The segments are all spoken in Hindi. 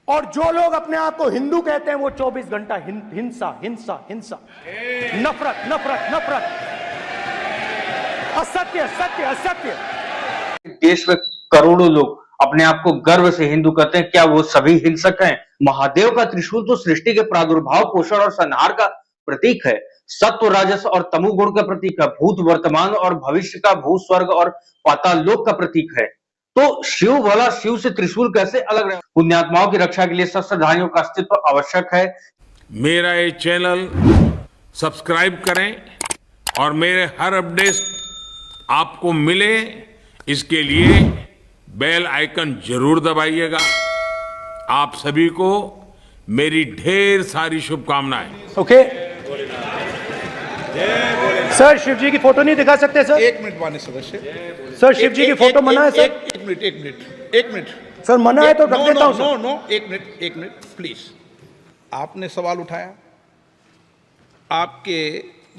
और जो लोग अपने आप को हिंदू कहते हैं वो 24 घंटा हिंसा हिंसा हिंसा, नफरत नफरत नफरत, असत्य सत्य असत्य। देश में करोड़ों लोग अपने आप को गर्व से हिंदू कहते हैं, क्या वो सभी हिंसक हैं? महादेव का त्रिशूल तो सृष्टि के प्रादुर्भाव, पोषण और संहार का प्रतीक है। सत्व, राजस और तमोगुण का प्रतीक है। भूत, वर्तमान और भविष्य का, भू, स्वर्ग और पाताल लोक का प्रतीक है। तो शिव भला शिव से त्रिशूल कैसे अलग रहे? पुण्यात्माओं की रक्षा के लिए सत्सधारियों का अस्तित्व आवश्यक है। मेरा ये चैनल सब्सक्राइब करें और मेरे हर अपडेट आपको मिले, इसके लिए बेल आइकन जरूर दबाइएगा। आप सभी को मेरी ढेर सारी शुभकामनाएं। ओके सर, शिव जी की फोटो नहीं दिखा सकते सर? एक मिनट माननीय सदस्य, सर शिव जी की फोटो मना है सर? एक मिनट सर मना है तो रख देता हूं सर। नो, एक मिनट प्लीज। आपने सवाल उठाया, आपके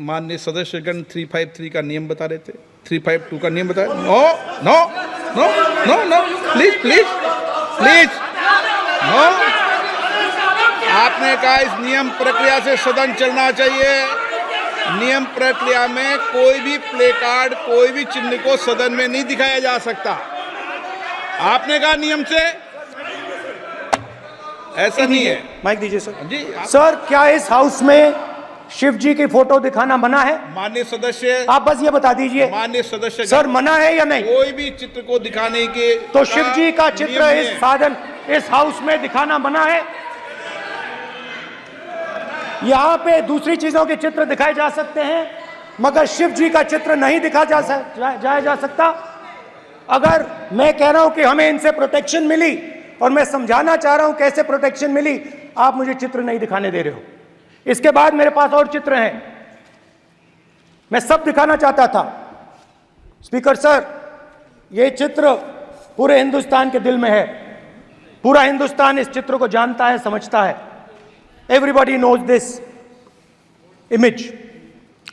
माननीय सदस्यगण 353 का नियम बता रहे थे, 352 का नियम बताया। No no no no no, please please please, no. आपने कहा इस नियम प्रक्रिया से सदन चलना चाहिए। नियम प्रक्रिया में कोई भी प्ले कार्ड, कोई भी चिन्ह को सदन में नहीं दिखाया जा सकता। आपने कहा नियम से, ऐसा नहीं है। माइक दीजिए सर जी। सर, क्या इस हाउस में शिव जी की फोटो दिखाना मना है? माननीय सदस्य, आप बस ये बता दीजिए। माननीय सदस्य सर मना है या नहीं? कोई भी चित्र को दिखाने के तो शिव जी का चित्र इस हाउस में दिखाना मना है। यहाँ पे दूसरी चीजों के चित्र दिखाए जा सकते हैं, मगर शिव जी का चित्र नहीं दिखाया जा सकता। अगर मैं कह रहा हूं कि हमें इनसे प्रोटेक्शन मिली, और मैं समझाना चाह रहा हूं कैसे प्रोटेक्शन मिली, आप मुझे चित्र नहीं दिखाने दे रहे हो। इसके बाद मेरे पास और चित्र हैं, मैं सब दिखाना चाहता था। स्पीकर सर, ये चित्र पूरे हिंदुस्तान के दिल में है। पूरा हिंदुस्तान इस चित्र को जानता है, समझता है। Everybody knows this image.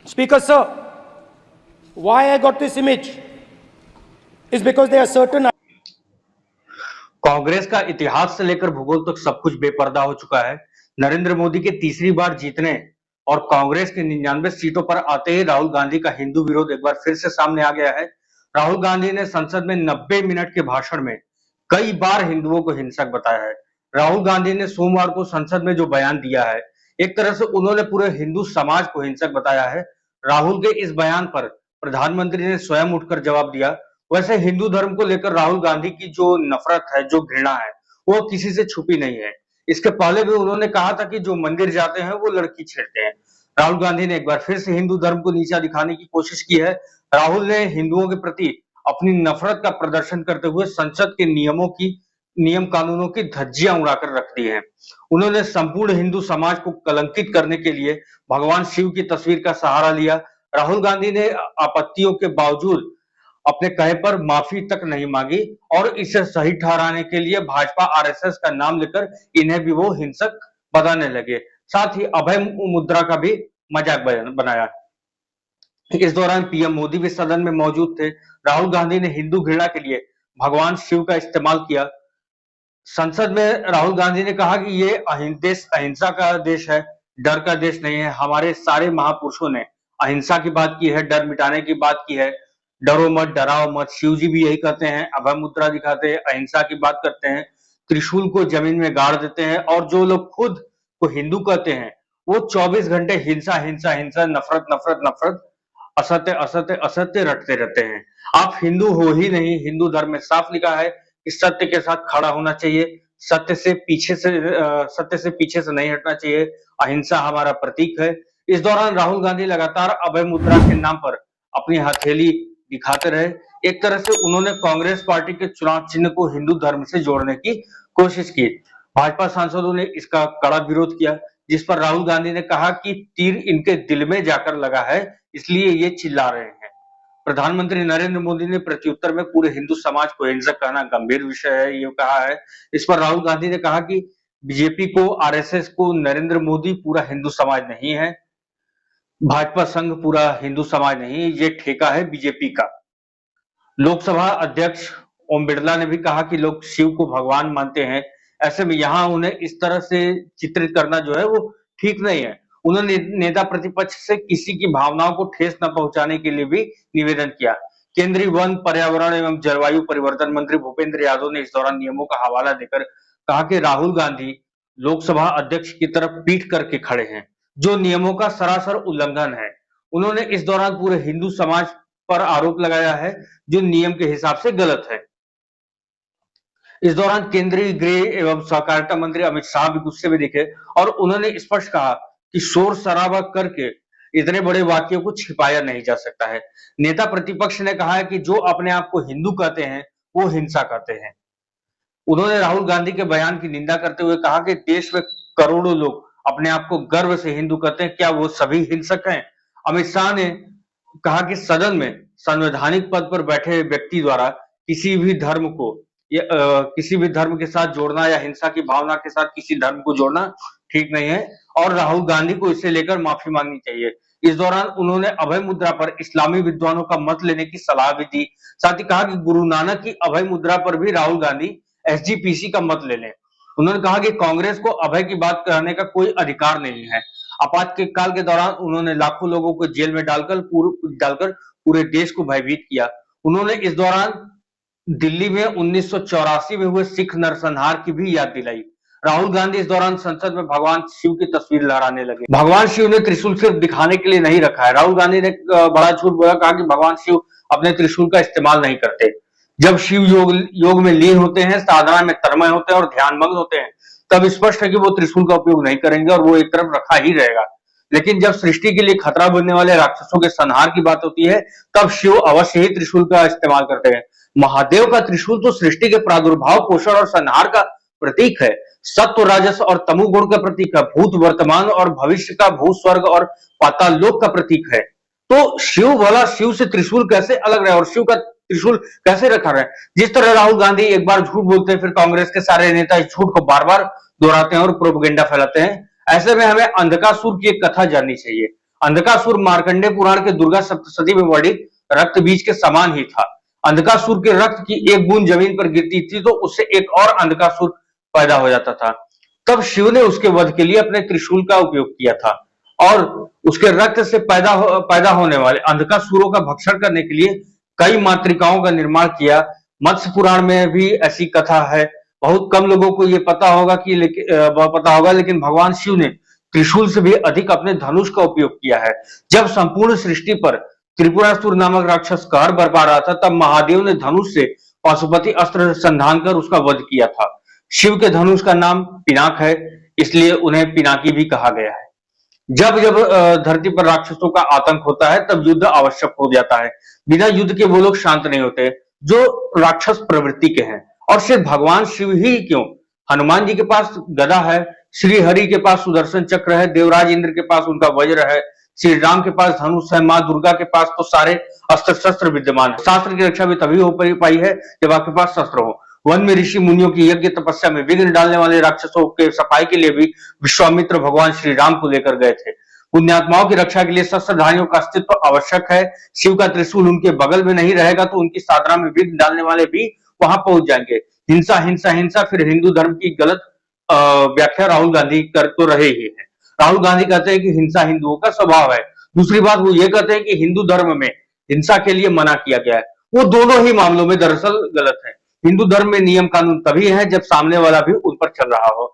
Speaker sir, why I got this image is because there are certain. Congress का इतिहास से लेकर भूगोल तक सब कुछ बेपर्दा हो चुका है। नरेंद्र मोदी के तीसरी बार जीतने और कांग्रेस के 99 सीटों पर आते ही राहुल गांधी का हिंदू विरोध एक बार फिर से सामने आ गया है। राहुल गांधी ने संसद में 90 मिनट के भाषण में कई बार हिंदुओं को हिंसक बताया है। राहुल गांधी ने सोमवार को संसद में जो बयान दिया है, एक तरह से उन्होंने पूरे हिंदू समाज को हिंसक बताया है। राहुल के इस बयान पर प्रधानमंत्री ने स्वयं उठकर जवाब दिया। वैसे हिंदू धर्म को लेकर राहुल गांधी की जो नफरत है, जो घृणा है, वो किसी से छुपी नहीं है। इसके पहले भी उन्होंने कहा था कि जो मंदिर जाते हैं वो लड़की छेड़ते हैं। राहुल गांधी ने एक बार फिर से हिंदू धर्म को नीचा दिखाने की कोशिश की है। राहुल ने हिंदुओं के प्रति अपनी नफरत का प्रदर्शन करते हुए संसद के नियम कानूनों की धज्जियां उड़ाकर रख दी है। उन्होंने संपूर्ण हिंदू समाज को कलंकित करने के लिए भगवान शिव की तस्वीर का सहारा लिया। राहुल गांधी ने आपत्तियों के बावजूद अपने कहे पर माफी तक नहीं मांगी और इसे सही ठहराने के लिए भाजपा आरएसएस का नाम लेकर इन्हें भी वो हिंसक बताने लगे। साथ ही अभय मुद्रा का भी मजाक बनाया। इस दौरान पीएम मोदी भी सदन में मौजूद थे। राहुल गांधी ने हिंदू घृणा के लिए भगवान शिव का इस्तेमाल किया। संसद में राहुल गांधी ने कहा कि ये देश अहिंसा का देश है, डर का देश नहीं है। हमारे सारे महापुरुषों ने अहिंसा की बात की है, डर मिटाने की बात की है। डरो मत, डराओ मत, शिव जी भी यही कहते हैं। अभय मुद्रा दिखाते हैं, अहिंसा की बात करते हैं, त्रिशूल को जमीन में गाड़ देते हैं। और जो लोग खुद को हिंदू कहते हैं वो 24 घंटे हिंसा हिंसा हिंसा, नफरत नफरत नफरत, असत्य असत्य असत्य रटते रहते हैं। आप हिंदू हो ही नहीं। हिंदू धर्म में साफ लिखा है कि सत्य के साथ खड़ा होना चाहिए, सत्य से पीछे से नहीं हटना चाहिए। अहिंसा हमारा प्रतीक है। इस दौरान राहुल गांधी लगातार अभय मुद्रा के नाम पर अपनी हथेली दिखाते रहे। एक तरह से उन्होंने कांग्रेस पार्टी के चुनाव चिन्ह को हिंदू धर्म से जोड़ने की कोशिश की। भाजपा सांसदों ने इसका कड़ा विरोध किया, जिस पर राहुल गांधी ने कहा कि तीर इनके दिल में जाकर लगा है, इसलिए ये चिल्ला रहे हैं। प्रधानमंत्री नरेंद्र मोदी ने प्रत्युत्तर में पूरे हिंदू समाज को हिंसक कहना गंभीर विषय है, ये कहा है। इस पर राहुल गांधी ने कहा कि बीजेपी को, आरएसएस को नरेंद्र मोदी पूरा हिंदू समाज नहीं है, भाजपा संघ पूरा हिंदू समाज नहीं, ये ठेका है बीजेपी का। लोकसभा अध्यक्ष ओम बिरला ने भी कहा कि लोग शिव को भगवान मानते हैं, ऐसे में यहाँ उन्हें इस तरह से चित्रित करना जो है वो ठीक नहीं है। उन्होंने नेता प्रतिपक्ष से किसी की भावनाओं को ठेस न पहुंचाने के लिए भी निवेदन किया। केंद्रीय वन, पर्यावरण एवं जलवायु परिवर्तन मंत्री भूपेंद्र यादव ने इस दौरान नियमों का हवाला देकर कहा कि राहुल गांधी लोकसभा अध्यक्ष की तरफ पीठ करके खड़े हैं, जो नियमों का सरासर उल्लंघन है। उन्होंने इस दौरान पूरे हिंदू समाज पर आरोप लगाया है, जो नियम के हिसाब से गलत है। इस दौरान केंद्रीय गृह एवं सहकारिता मंत्री अमित शाह भी गुस्से में दिखे और उन्होंने स्पष्ट कहा कि शोर शराबा करके इतने बड़े वाक्यों को छिपाया नहीं जा सकता है। नेता प्रतिपक्ष ने कहा है कि जो अपने आप को हिंदू कहते हैं वो हिंसा करते हैं। उन्होंने राहुल गांधी के बयान की निंदा करते हुए कहा कि देश में करोड़ों लोग अपने आप को गर्व से हिंदू कहते हैं, क्या वो सभी हिंसक हैं? अमित शाह ने कहा कि सदन में संवैधानिक पद पर बैठे व्यक्ति द्वारा किसी भी धर्म को किसी भी धर्म के साथ जोड़ना या हिंसा की भावना के साथ किसी धर्म को जोड़ना ठीक नहीं है और राहुल गांधी को इसे लेकर माफी मांगनी चाहिए। इस दौरान उन्होंने अभय मुद्रा पर इस्लामी विद्वानों का मत लेने की सलाह भी दी। साथ ही कहा कि गुरु नानक की अभय मुद्रा पर भी राहुल गांधी एसजीपीसी का मत ले लें। उन्होंने कहा कि कांग्रेस को अभय की बात कहने का कोई अधिकार नहीं है। आपातकाल के दौरान उन्होंने लाखों लोगों को जेल में डालकर पूरे देश को भयभीत किया। उन्होंने इस दौरान दिल्ली में 1984 में हुए सिख नरसंहार की भी याद दिलाई। राहुल गांधी इस दौरान संसद में भगवान शिव की तस्वीर लहराने लगे। भगवान शिव ने त्रिशूल सिर्फ दिखाने के लिए नहीं रखा है। राहुल गांधी ने बड़ा झूठ बोला, कहा कि भगवान शिव अपने त्रिशूल का इस्तेमाल नहीं करते। जब शिव योग में लीन होते हैं, साधना में तन्मय होते हैं और ध्यानमग्न होते हैं, तब स्पष्ट है कि वो त्रिशूल का उपयोग नहीं करेंगे और वो एक तरफ रखा ही रहेगा। लेकिन जब सृष्टि के लिए खतरा बनने वाले राक्षसों के संहार की बात होती है, तब शिव अवश्य ही त्रिशूल का इस्तेमाल करते हैं। महादेव का त्रिशूल तो सृष्टि के प्रादुर्भाव, पोषण और संहार का प्रतीक है। सत्व, राजस और तमोगुण का प्रतीक है। भूत, वर्तमान और भविष्य का, भू, स्वर्ग और पाताल लोक का प्रतीक है। तो शिव भला शिव से त्रिशूल कैसे अलग रहे और शिव का त्रिशूल कैसे रखा रहे? जिस तरह राहुल गांधी एक बार झूठ बोलते हैं, फिर कांग्रेस के सारे नेता इस झूठ को बार बार दोहराते हैं और प्रोपेगेंडा फैलाते हैं। ऐसे में हमें अंधकासुर की एक कथा जाननी चाहिए। अंधकासुर मार्कंडेय पुराण के दुर्गा सप्तशती में वर्णित रक्त बीज के समान ही था। अंधकासुर के रक्त की एक बूंद जमीन पर गिरती थी तो उससे एक और अंधकासुर पैदा हो जाता था। तब शिव ने उसके वध के लिए अपने त्रिशूल का उपयोग किया था और उसके रक्त से पैदा होने वाले अंधकासुरों का भक्षण करने के लिए कई मातृकाओं का निर्माण किया। मत्स्य पुराण में भी ऐसी कथा है। बहुत कम लोगों को ये पता होगा, लेकिन भगवान शिव ने त्रिशूल से भी अधिक अपने धनुष का उपयोग किया है। जब संपूर्ण सृष्टि पर त्रिपुरासुर नामक राक्षस कहर बरपा रहा था, तब महादेव ने धनुष से पाशुपति अस्त्र संधान कर उसका वध किया था। शिव के धनुष का नाम पिनाक है, इसलिए उन्हें पिनाकी भी कहा गया है। जब जब धरती पर राक्षसों का आतंक होता है, तब युद्ध आवश्यक हो जाता है। बिना युद्ध के वो लोग शांत नहीं होते जो राक्षस प्रवृत्ति के हैं। और सिर्फ भगवान शिव ही क्यों, हनुमान जी के पास गदा है, श्री हरि के पास सुदर्शन चक्र है, देवराज इंद्र के पास उनका वज्र है, श्री राम के पास धनुष है, मां दुर्गा के पास तो सारे अस्त्र शस्त्र विद्यमान है। शास्त्र की रक्षा भी तभी हो पाई है जब आपके पास शस्त्र हो। वन में ऋषि मुनियों की यज्ञ तपस्या में विघ्न डालने वाले राक्षसों के सफाई के लिए भी विश्वामित्र भगवान श्री राम को लेकर गए थे। पुण्यात्माओं की रक्षा के लिए शस्त्रधारियों का अस्तित्व आवश्यक है। शिव का त्रिशूल उनके बगल में नहीं रहेगा तो उनकी साधना में विघ्न डालने वाले भी वहां पहुंच जाएंगे। हिंसा हिंसा हिंसा, फिर हिंदू धर्म की गलत व्याख्या राहुल गांधी कर तो रहे ही है। राहुल गांधी कहते हैं कि हिंसा हिंदुओं का स्वभाव है। दूसरी बात वो ये कहते हैं कि हिंदू धर्म में हिंसा के लिए मना किया गया है। वो दोनों ही मामलों में दरअसल गलत है। हिंदू धर्म में नियम कानून तभी है जब सामने वाला भी उन पर चल रहा हो।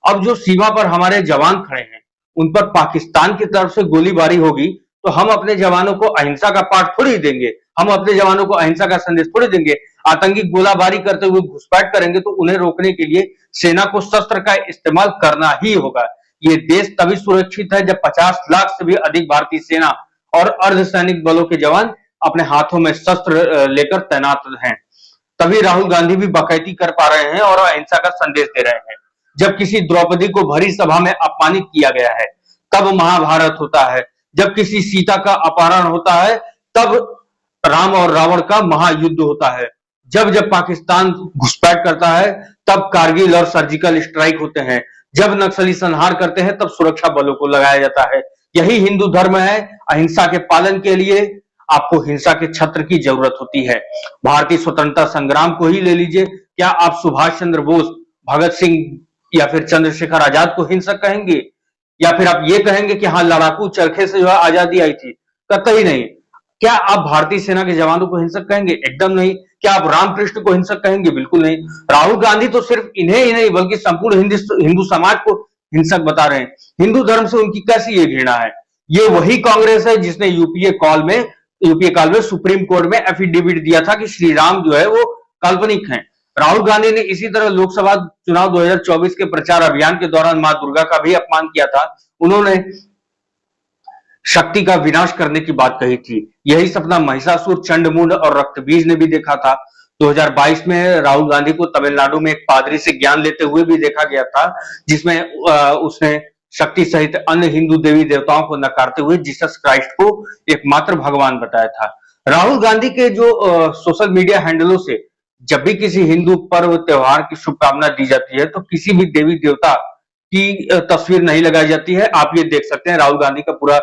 अब जो सीमा पर हमारे जवान खड़े हैं, उन पर पाकिस्तान की तरफ से गोलीबारी होगी तो हम अपने जवानों को अहिंसा का पाठ थोड़ी देंगे, हम अपने जवानों को अहिंसा का संदेश थोड़ी देंगे। आतंकी गोलाबारी करते हुए घुसपैठ करेंगे तो उन्हें रोकने के लिए सेना को शस्त्र का इस्तेमाल करना ही होगा। ये देश तभी सुरक्षित है जब 50 लाख से भी अधिक भारतीय सेना और अर्धसैनिक बलों के जवान अपने हाथों में शस्त्र लेकर तैनात हैं। तभी राहुल गांधी भी बाकायदगी कर पा रहे हैं और अहिंसा का संदेश दे रहे हैं। जब किसी द्रौपदी को भरी सभा में अपमानित किया गया है तब महाभारत होता है। जब किसी सीता का अपहरण होता है तब राम और रावण का महायुद्ध होता है। जब जब पाकिस्तान घुसपैठ करता है तब कारगिल और सर्जिकल स्ट्राइक होते हैं। जब नक्सली संहार करते हैं तब सुरक्षा बलों को लगाया जाता है। यही हिंदू धर्म है। अहिंसा के पालन के लिए आपको हिंसा के छत्र की जरूरत होती है। भारतीय स्वतंत्रता संग्राम को ही ले लीजिए। क्या आप सुभाष चंद्र बोस भगत सिंह या फिर चंद्रशेखर आजाद को हिंसक कहेंगे, या फिर आप ये कहेंगे कि हाँ लड़ाकू चरखे से जो है आजादी आई थी? कतई नहीं। क्या आप भारतीय सेना के जवानों को हिंसक कहेंगे? एकदम नहीं। क्या आप रामकृष्ण को हिंसक कहेंगे? बिल्कुल नहीं। राहुल गांधी तो सिर्फ इन्हें ही नहीं बल्कि संपूर्ण हिंदू समाज को हिंसक बता रहे हैं। हिंदू धर्म से उनकी कैसी ये घृणा है? ये वही कांग्रेस है जिसने यूपीए काल में सुप्रीम कोर्ट में एफिडेविट दिया था कि श्री राम जो है वो काल्पनिक हैं। राहुल गांधी ने इसी तरह लोकसभा चुनाव 2024 के प्रचार अभियान के दौरान मां दुर्गा का भी अपमान किया था। उन्होंने शक्ति का विनाश करने की बात कही थी। यही सपना महिषासुर, चंडमुंड और रक्तबीज ने भी देखा था। 2022 में राहुल गांधी को तमिलनाडु में एक पादरी से ज्ञान लेते हुए भी देखा गया था, जिसमें उसने शक्ति सहित अन्य हिंदू देवी देवताओं को नकारते हुए जीसस क्राइस्ट को एकमात्र भगवान बताया था। राहुल गांधी के जो सोशल मीडिया हैंडलों से जब भी किसी हिंदू पर्व त्योहार की शुभकामना दी जाती है तो किसी भी देवी देवता की तस्वीर नहीं लगाई जाती है। आप ये देख सकते हैं राहुल गांधी का पूरा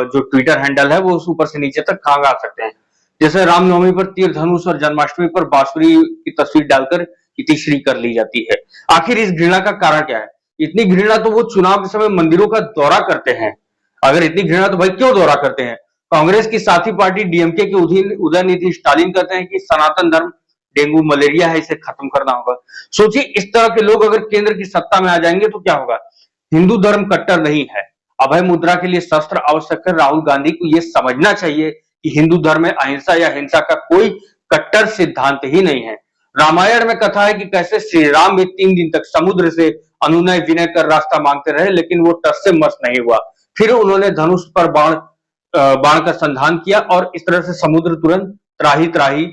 जो ट्विटर हैंडल है वो ऊपर से नीचे तक खंगा सकते हैं। जैसे रामनवमी पर तीर धनुष और जन्माष्टमी पर बांसुरी की तस्वीर डालकर इतिश्री कर ली जाती है। आखिर इस घृणा का कारण क्या है? इतनी घृणा तो वो चुनाव के समय मंदिरों का दौरा करते हैं। अगर इतनी घृणा तो भाई क्यों दौरा करते हैं? कांग्रेस की साथी पार्टी डीएमके के उदयनिधि स्टालिन कहते हैं कि सनातन धर्म डेंगू मलेरिया है, इसे खत्म करना होगा। सोचिए इस तरह के लोग अगर केंद्र की सत्ता में आ जाएंगे तो क्या होगा? हिंदू धर्म कट्टर नहीं है। अभय मुद्रा के लिए शस्त्र आवश्यक है। राहुल गांधी को यह समझना चाहिए कि हिंदू धर्म में अहिंसा या हिंसा का कोई कट्टर सिद्धांत ही नहीं है। रामायण में कथा है कि कैसे श्री राम भी 3 दिन तक समुद्र से अनुनय विनय कर रास्ता मांगते रहे, लेकिन वो टस से मस नहीं हुआ। फिर उन्होंने धनुष पर बाण का संधान किया और इस तरह से समुद्र तुरंत त्राही त्राही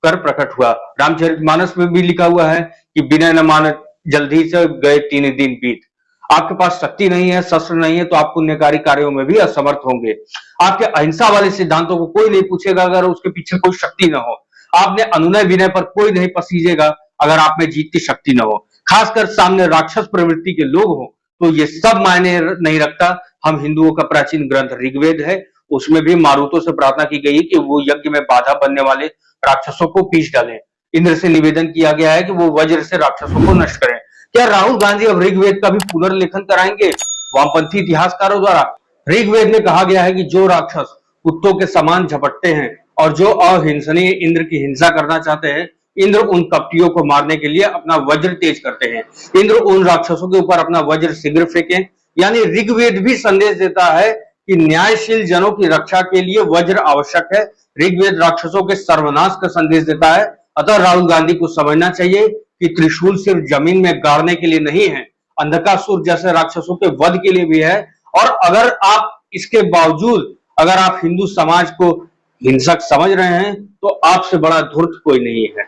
कर प्रकट हुआ। रामचरितमानस में भी लिखा हुआ है कि बिना न मान जल्दी से गए 3 दिन बीत। आपके पास शक्ति नहीं है, शस्त्र नहीं है, तो आप पुण्यकारी कार्यों में भी असमर्थ होंगे। आपके अहिंसा वाले सिद्धांतों को कोई नहीं पूछेगा अगर उसके पीछे कोई शक्ति न हो। आपने अनुनय विनय पर कोई नहीं पसीजेगा अगर आप में जीत की शक्ति न हो। खासकर सामने राक्षस प्रवृत्ति के लोग हो तो ये सब मायने नहीं रखता। हम हिंदुओं का प्राचीन ग्रंथ ऋग्वेद है, उसमें भी मारुतों से प्रार्थना की गई है कि वो यज्ञ में बाधा बनने वाले राक्षसों को पीस डालें। इंद्र से निवेदन किया गया है कि वो वज्र से राक्षसों को नष्ट करें। क्या राहुल गांधी अब ऋग्वेद का भी पुनर्लेखन कराएंगे वामपंथी इतिहासकारों द्वारा? ऋग्वेद में कहा गया है कि जो राक्षस कुत्तों के समान झपटते हैं और जो अहिंसनीय इंद्र की हिंसा करना चाहते हैं, इंद्र उन कपटियों को मारने के लिए अपना वज्र तेज करते हैं। इंद्र उन राक्षसों के ऊपर अपना वज्र शीघ्र फेंकें। यानी ऋग्वेद भी संदेश देता है कि न्यायशील जनों की रक्षा के लिए वज्र आवश्यक है। ऋग्वेद राक्षसों के सर्वनाश का संदेश देता है। अतः राहुल गांधी को समझना चाहिए कि त्रिशूल सिर्फ जमीन में गाड़ने के लिए नहीं है, अंधकासुर जैसे राक्षसों के वध के लिए भी है। और अगर आप इसके बावजूद अगर आप हिंदू समाज को हिंसक समझ रहे हैं तो आपसे बड़ा धूर्त कोई नहीं है।